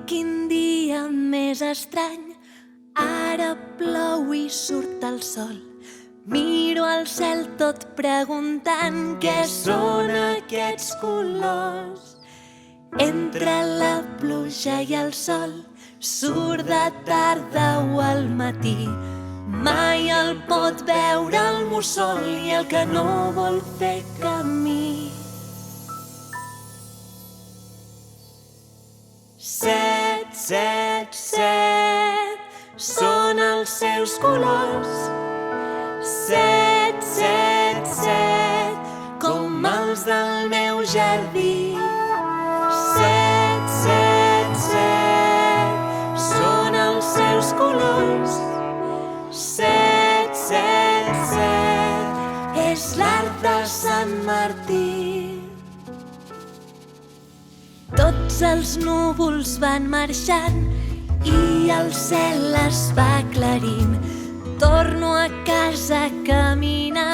quin dia més estrany, ara plou i surt el sol. Miro al cel tot preguntant què són aquests colors. Entre la pluja i el sol, surt de tarda o al matí. Mai el pot veure el mussol i el que no vol fer camí. Set, set, set, són els seus colors. Set, set, set, com els del meu jardí. Set, set, set, són els seus colors. Set, set, set, és l'arc de Sant Martí. Tots els núvols van marxant i el cel es va aclarint. Torno a casa caminant